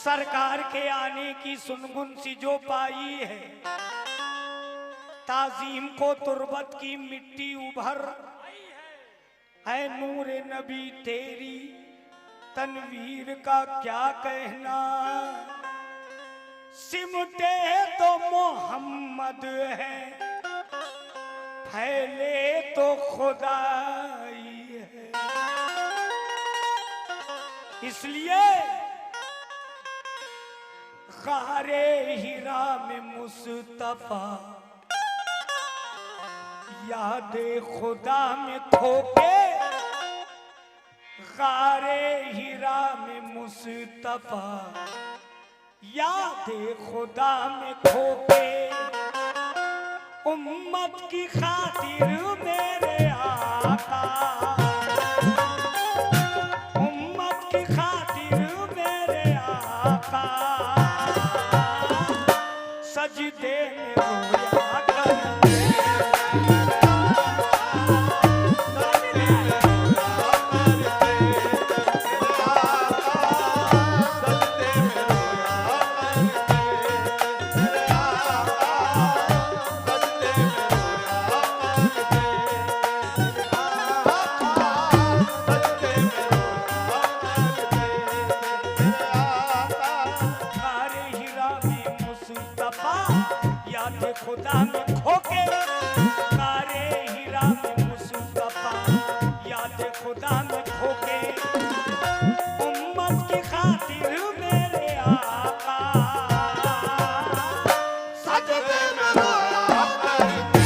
सरकार के आने की सुनगुन सी जो पाई है, ताजीम को तुर्बत की मिट्टी उभर है। नूर नबी तेरी तनवीर का क्या कहना, सिमटे तो मोहम्मद है, फैले तो खुदाई है। इसलिए गारे हिरा में मुस्तफा यादे खुदा में खोके, गारे हिरा में मुस्तफा यादे खुदा में खोके। उम्मत की खातिर मेरे आका, उम्मत की खातिर मेरे आका, सजदे में रोया करते। खुदा में खोके, कारे हीरा में मुस्तफा याद खुदा में खोके। उम्मत की खातिर मेरे आका, सजदे में रोया करते।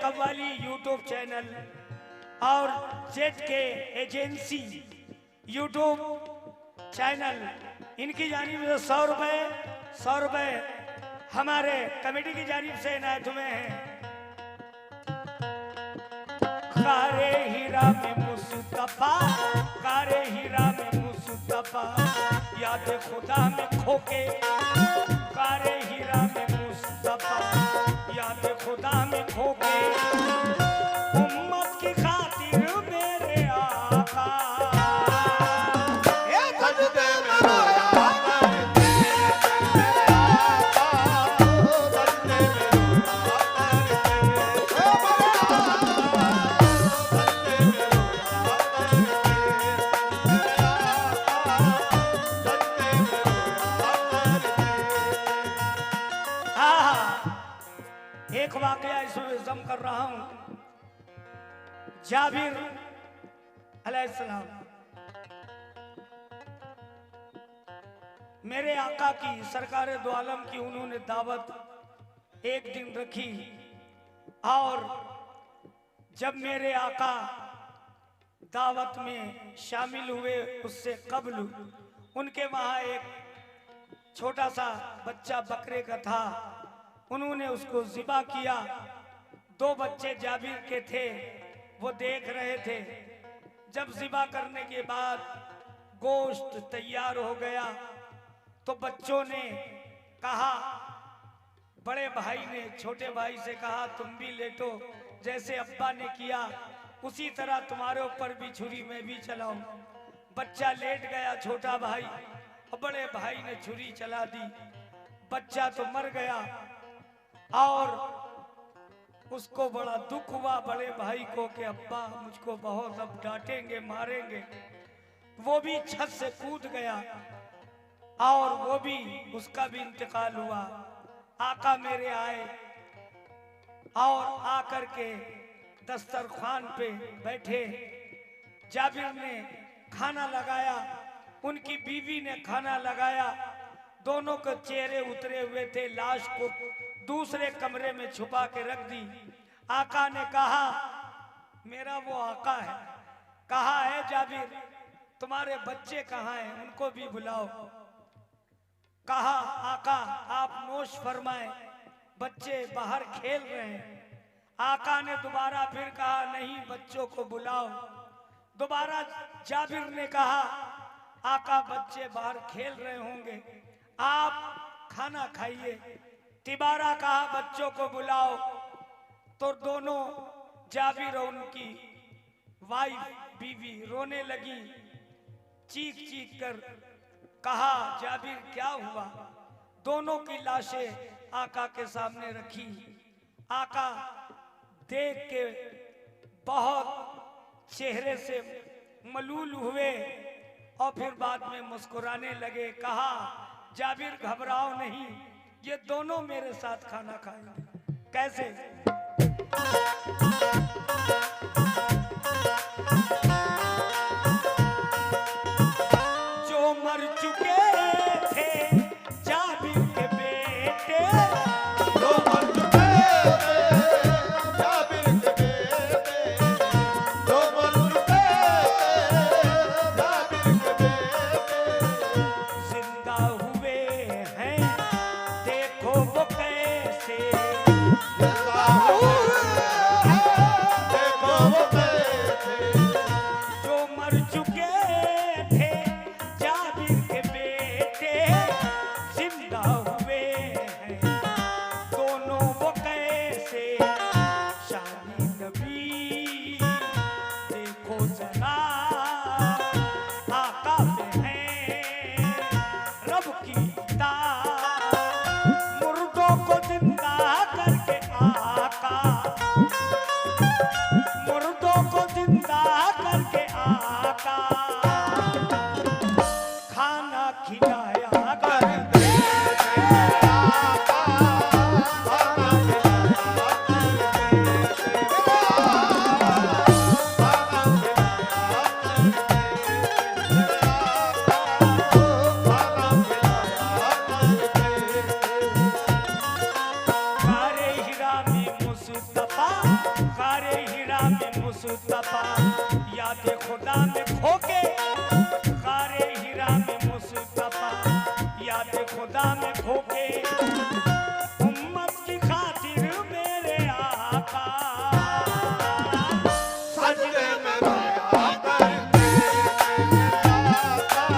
सबका यूट्यूब चैनल और जेट के एजेंसी यूट्यूब चैनल, इनकी जानिब से 100 रुपए हमारे कमेटी की जानिब से इनायत हुए हैं। कारे हीरा में मुस्तफा, कारे हीरा में मुस्तफा याद खुदा में खोके, कारे हीरा में मुस्तफा याद खुदा में खोके। उम्मत की खातिर मेरे आका, सजदे में रोया करते। एक वाकया इसमें जम कर रहा हूं। जाबिर अलैहिस्सलाम मेरे आका की, सरकार दो आलम की उन्होंने दावत एक दिन रखी, और जब मेरे आका दावत में शामिल हुए उससे कब्ल उनके वहां एक छोटा सा बच्चा बकरे का था। उन्होंने उसको ज़िबा किया। 2 बच्चे जाबिर के थे, वो देख रहे थे। जब ज़िबा करने के बाद गोश्त तैयार हो गया तो बच्चों ने कहा, बड़े भाई ने छोटे भाई से कहा तुम भी लेटो, जैसे अब्बा ने किया उसी तरह तुम्हारे ऊपर भी छुरी मैं भी चलाऊं। बच्चा लेट गया छोटा भाई, और बड़े भाई ने छुरी चला दी। बच्चा तो मर गया और उसको बड़ा दुख हुआ बड़े भाई को कि अब्बा मुझको बहुत अब डांटेंगे मारेंगे। वो भी छत से कूद गया और वो भी, उसका भी इंतकाल हुआ। आका मेरे आए और आकर के दस्तरखान पे बैठे। जाबिर ने खाना लगाया, उनकी बीवी ने खाना लगाया। दोनों के चेहरे उतरे हुए थे। लाश को दूसरे कमरे में छुपा के रख दी। आका ने कहा, मेरा वो आका है। कहा है जाबिर तुम्हारे बच्चे कहाँ हैं, उनको भी बुलाओ। कहा आका आप नोश फरमाएं, बच्चे बाहर खेल रहे हैं। आका ने दोबारा फिर कहा नहीं बच्चों को बुलाओ। दोबारा जाबिर ने कहा आका बच्चे बाहर खेल रहे होंगे, आप खाना खाइए। तिबारा कहा बच्चों को बुलाओ। तो दोनों जाबिर और उनकी वाइफ बीवी रोने लगी, चीख चीख कर। कहा जाबिर क्या हुआ? दोनों की लाशें आका के सामने रखी। आका देख के बहुत चेहरे से मलूल हुए और फिर बाद में मुस्कुराने लगे। कहा जाबिर घबराओ नहीं, ये दोनों मेरे साथ खाना खाएंगे। कैसे? जो मर चुके थे जाबिर के बेटे, जो मर चुके थे जाबिर के बेटे, जो मर चुके थे जाबिर के बेटे, जिंदा हुए हैं देखो वो कैसे। जिंदा हुए हैं देखो वो कैसे, जो मर चुके थे जाबिर के बेटे, जिंदा हुए हैं दोनों वो कैसे। शानी नबी देखो जरा आका पे है रब की दात। मुर्दों को जिंदा करके आका, मुर्दों को जिंदा करके आका खाना खिलाया कर दे। कारे हीरा में मुस्तफा, कारे हीरा में मुस्तफा, याद खुदा में खोके। कारे हीरा में मुस्तफा, याद खुदा में खोके। उम्मत की खातिर मेरे आका सजदे में रोया करते मेरे आका,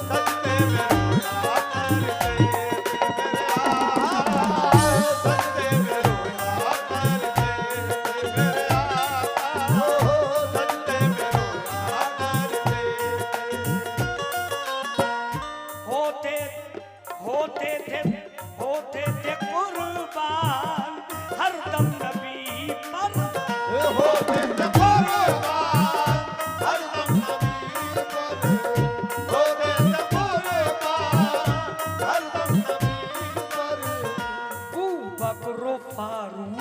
सजदे में रोया करते मेरे आका, सजदे में रोया करते मेरे आका, सजदे में रोया करते। होते होते थे कुर्बान हरदम नबी पर। होते थे कुर्बान हरदम नबी पर, होते थे कुर्बान हरदम नबी पर। अबू बकर फारूक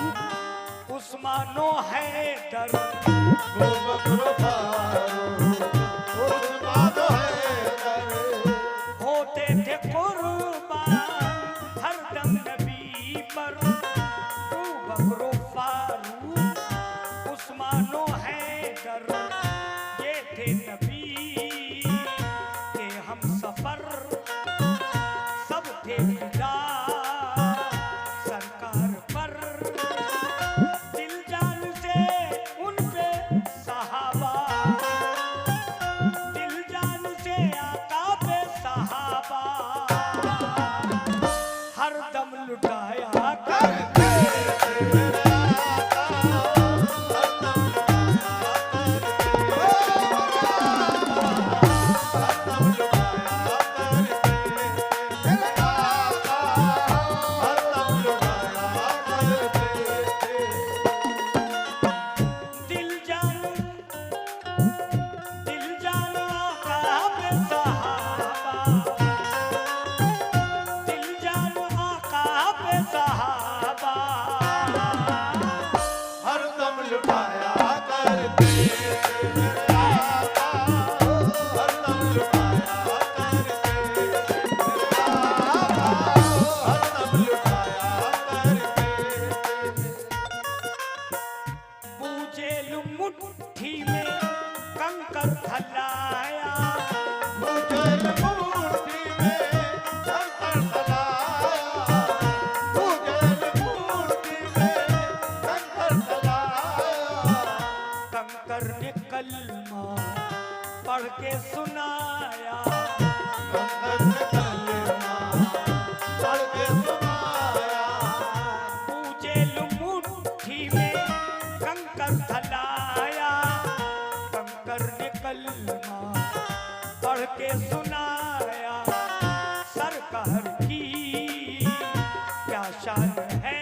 सहाबा, दिल जान आका पे सहाबा, हरदम लुटाया करते मेरे आका, हरदम लुटाया करते मेरे आका, हरदम लुटाया करते। बूझेल मुट्ठी में कंकर थलाया, मुझे मूर्ति में कंकर थलाया, मुझे मूर्ति में कंकर थलाया, कंकर ने कलमा पढ़ के सुनाया, कंकर ने कलमा पढ़ के सुनाया, बूझेल मुट्ठी में कंकर थलाया, कंकर ने कलमा पढ़ के सुनाया। सरकार की क्या शान है,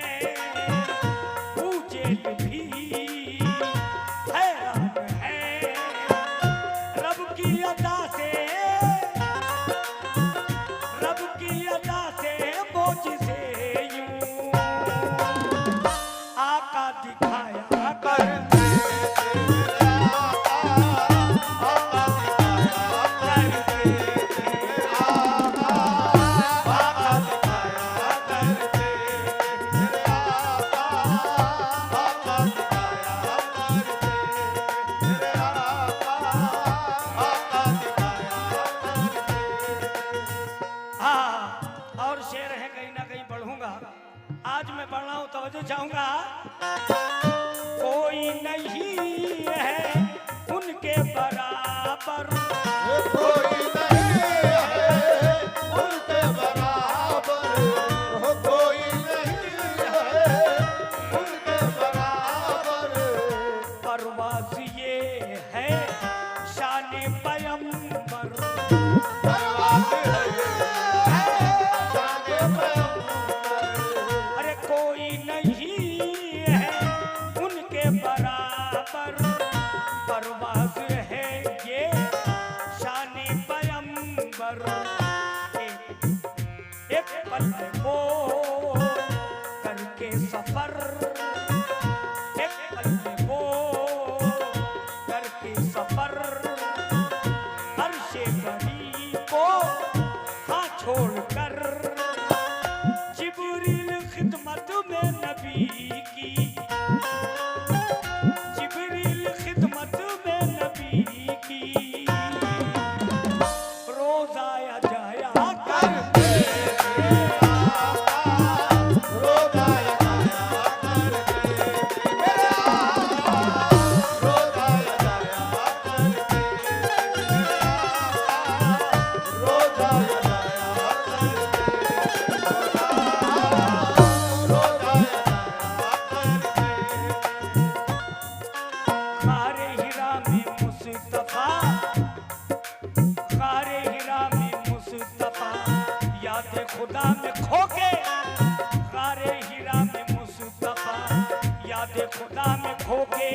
बूझेल भी हैरान है, रब की अदा से, रब की अदा से मोजिज़े यूं आका दिखाया करते मेरे आका, आका दिखाया करते मेरे आका, आका दिखाया करते मेरे आका, आका दिखाया करते मेरे आका, आका दिखाया करते। हाँ, और शेर है, कहीं ना कहीं पढ़ूंगा। आज मैं पढ़ रहा हूँ, तवज्जो चाहूंगा। कोई नहीं है उनके बराबर, कोई नहीं है उनके बराबर, कोई नहीं है उनके बराबर, परवाज़ ये है शान पैगंबर, परवाज़ है शान पैगंबर, अरे कोई नहीं है उनके बराबर, परवाज़ है ये शान पैगंबर। एक पल में वो करके सफर, एक पल में वो करके सफर, अर्शे बरी को हाँ छोड़कर, जिब्रील खिदमत में नबी की, जिब्रील खिदमत में नबी की, रोज आया जाया कर करते मेरे आका, रोज़ आया जाया करते मेरे आका, रोज़ आया जाया करते मेरे आका, रोज़ आया जाया खारे हीरा में मुस्तफा, खारे हीरा में मुस्तफा, याद खुदा में खोके, खारे हीरा में मुस्तफा, याद खुदा में खोके,